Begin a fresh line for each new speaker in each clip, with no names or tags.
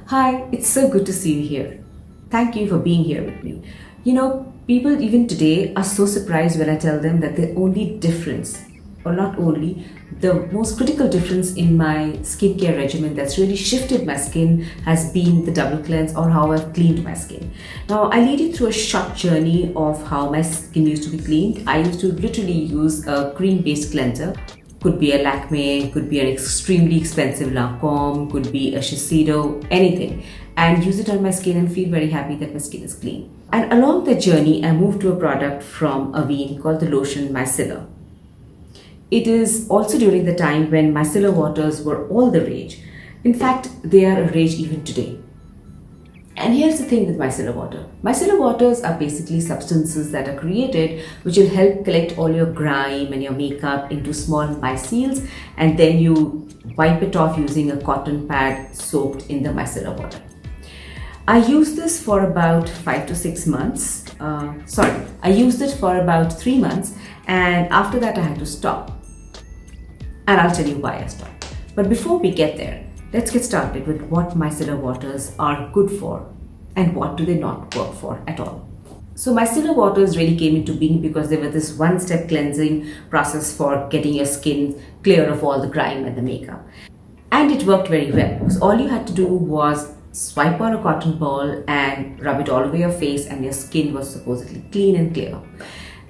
Hi, it's so good to see you here. Thank you for being here with me. People even today are so surprised when I tell them that the only difference, or not only, the most critical difference in my skincare regimen that's really shifted my skin has been the double cleanse or how I've cleaned my skin. Now, I lead you through a short journey of how my skin used to be cleaned. I used to literally use a cream based cleanser. Could be a Lakme, could be an extremely expensive Lancome, could be a Shiseido, anything. And use it on my skin and feel very happy that my skin is clean. And along the journey, I moved to a product from Aveen called the lotion Micellar. It is also during the time when micellar waters were all the rage. In fact, they are a rage even today. And here's the thing with micellar water. Micellar waters are basically substances that are created which will help collect all your grime and your makeup into small micelles, and then you wipe it off using a cotton pad soaked in the micellar water. I used this for about 5 to 6 months. I used it for about 3 months, and after that I had to stop. And I'll tell you why I stopped. But before we get there, let's get started with what micellar waters are good for and what do they not work for at all. So micellar waters really came into being because they were this one-step cleansing process for getting your skin clear of all the grime and the makeup. And it worked very well because all you had to do was swipe on a cotton ball and rub it all over your face and your skin was supposedly clean and clear.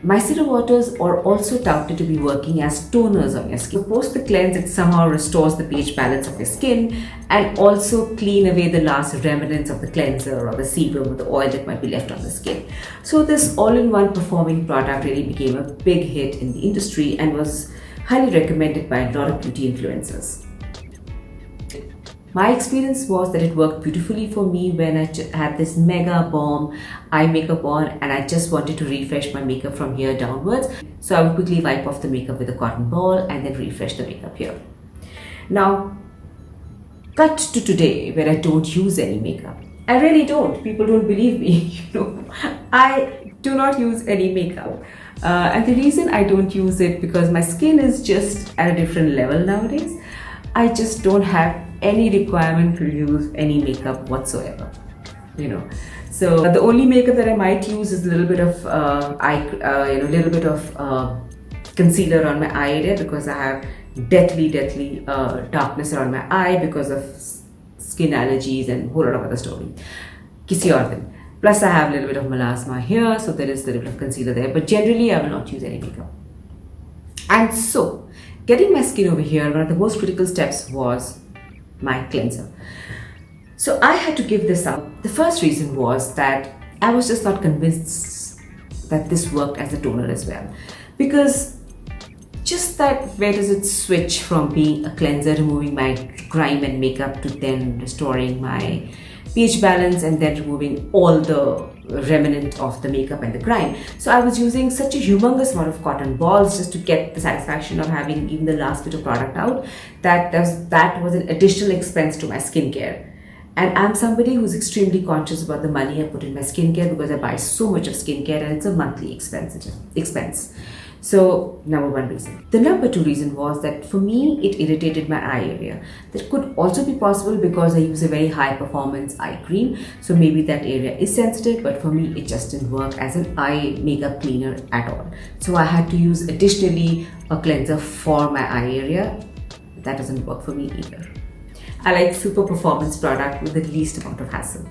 Micellar waters are also touted to be working as toners on your skin. Post the cleanse, it somehow restores the pH balance of your skin and also clean away the last remnants of the cleanser or the sebum or the oil that might be left on the skin. So this all-in-one performing product really became a big hit in the industry and was highly recommended by a lot of beauty influencers. My experience was that it worked beautifully for me when I had this mega bomb eye makeup on and I just wanted to refresh my makeup from here downwards. So I would quickly wipe off the makeup with a cotton ball and then refresh the makeup here. Now, cut to today where I don't use any makeup. I really don't. People don't believe me. I do not use any makeup. And the reason I don't use it because my skin is just at a different level nowadays. I just don't have any requirement to use any makeup whatsoever, So the only makeup that I might use is a little bit of concealer on my eye area because I have deathly darkness around my eye because of skin allergies and a whole lot of other stories. Kisi aur din. Plus I have a little bit of melasma here, so there is a little bit of concealer there. But generally, I will not use any makeup. And so, getting my skin over here, one of the most critical steps was my cleanser. So I had to give this up. The first reason was that I was just not convinced that this worked as a toner as well. Because just that where does it switch from being a cleanser, removing my grime and makeup to then restoring my pH balance and then removing all the remnant of the makeup and the grime. So I was using such a humongous amount of cotton balls just to get the satisfaction of having even the last bit of product out that was an additional expense to my skincare. And I'm somebody who's extremely conscious about the money I put in my skincare because I buy so much of skincare and it's a monthly expense. So, number one reason. The number two reason was that for me, it irritated my eye area. That could also be possible because I use a very high performance eye cream. So maybe that area is sensitive, but for me, it just didn't work as an eye makeup cleaner at all. So I had to use additionally a cleanser for my eye area. That doesn't work for me either. I like super performance product with the least amount of hassle.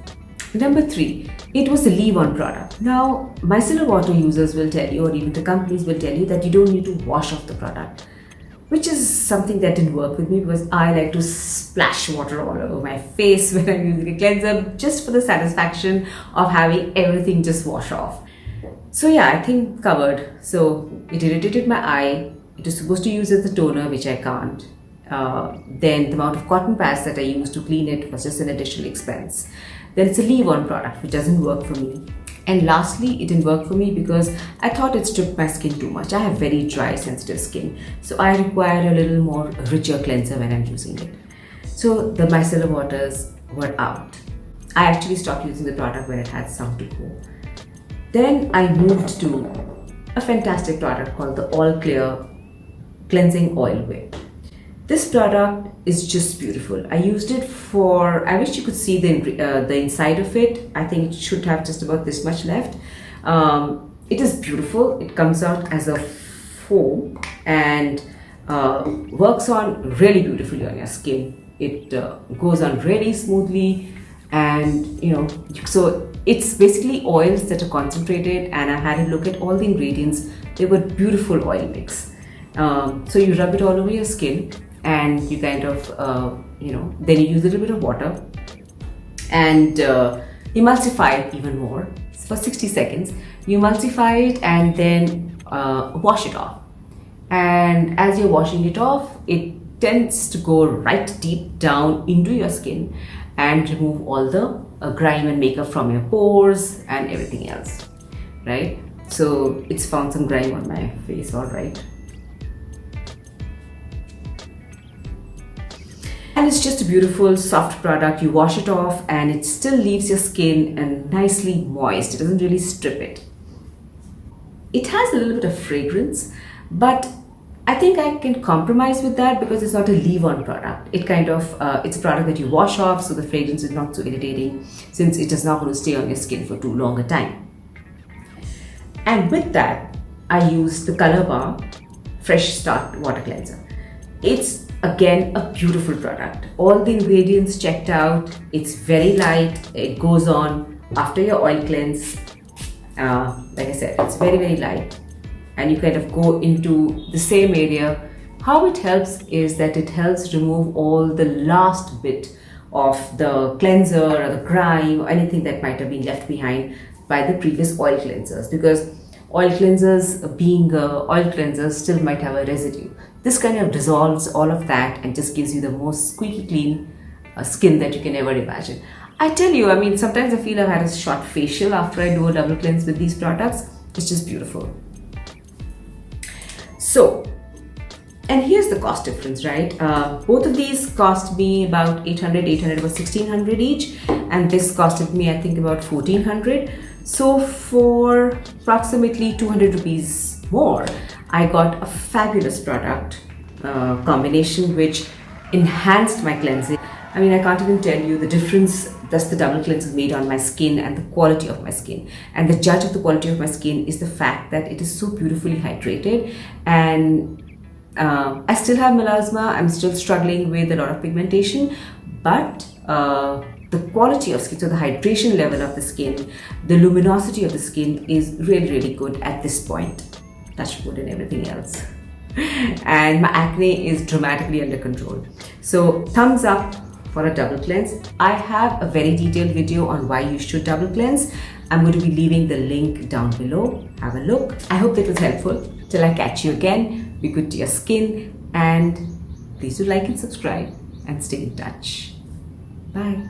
Number three, it was a leave-on product. Now, micellar water users will tell you, or even the companies will tell you that you don't need to wash off the product, which is something that didn't work with me because I like to splash water all over my face when I'm using a cleanser just for the satisfaction of having everything just wash off. So yeah, I think covered. So it irritated my eye. It was supposed to use as a toner, which I can't. Then the amount of cotton pads that I used to clean it was just an additional expense. Then it's a leave-on product which doesn't work for me. And lastly, it didn't work for me because I thought it stripped my skin too much. I have very dry, sensitive skin. So I require a little more richer cleanser when I'm using it. So the micellar waters were out. I actually stopped using the product when it had some to go. Then I moved to a fantastic product called the All Clear Cleansing Oil Way. This product is just beautiful. I used it for, I wish you could see the inside of it. I think it should have just about this much left. It is beautiful. It comes out as a foam and works on really beautifully on your skin. It goes on really smoothly, and so it's basically oils that are concentrated, and I had a look at all the ingredients. They were beautiful oil mix. So you rub it all over your skin, and you kind of then you use a little bit of water and emulsify it even more for 60 seconds. You emulsify it and then wash it off. And as you're washing it off, it tends to go right deep down into your skin and remove all the grime and makeup from your pores and everything else, right? So it's found some grime on my face, all right. And it's just a beautiful soft product. You wash it off and it still leaves your skin and nicely moist. It doesn't really strip it. It has a little bit of fragrance, but I think I can compromise with that because it's not a leave-on product. It kind of, it's a product that you wash off, so the fragrance is not so irritating since it is not going to stay on your skin for too long a time. And with that, I use the Colorbar Fresh Start Water Cleanser. It's again a beautiful product. All the ingredients checked out. It's very light. It goes on after your oil cleanse. Like I said, it's very, very light. And you kind of go into the same area. How it helps is that it helps remove all the last bit of the cleanser or the grime or anything that might have been left behind by the previous oil cleansers, because oil cleansers, being oil cleansers, still might have a residue. This kind of dissolves all of that and just gives you the most squeaky clean skin that you can ever imagine. I tell you, I mean, sometimes I feel I've had a short facial after I do a double cleanse with these products. It's just beautiful. So, and here's the cost difference, right? Both of these cost me about 800 was 1600 each, and this costed me, I think, about 1400. So for approximately 200 rupees more, I got a fabulous product combination which enhanced my cleansing. I mean, I can't even tell you the difference that the double cleanse has made on my skin and the quality of my skin. And the judge of the quality of my skin is the fact that it is so beautifully hydrated. And I still have melasma. I'm still struggling with a lot of pigmentation, but the quality of skin, so the hydration level of the skin, the luminosity of the skin is really, really good at this point. Touch wood and everything else. And my acne is dramatically under control. So thumbs up for a double cleanse. I have a very detailed video on why you should double cleanse. I'm going to be leaving the link down below. Have a look. I hope that was helpful. Till I catch you again, be good to your skin, and please do like and subscribe and stay in touch. Bye.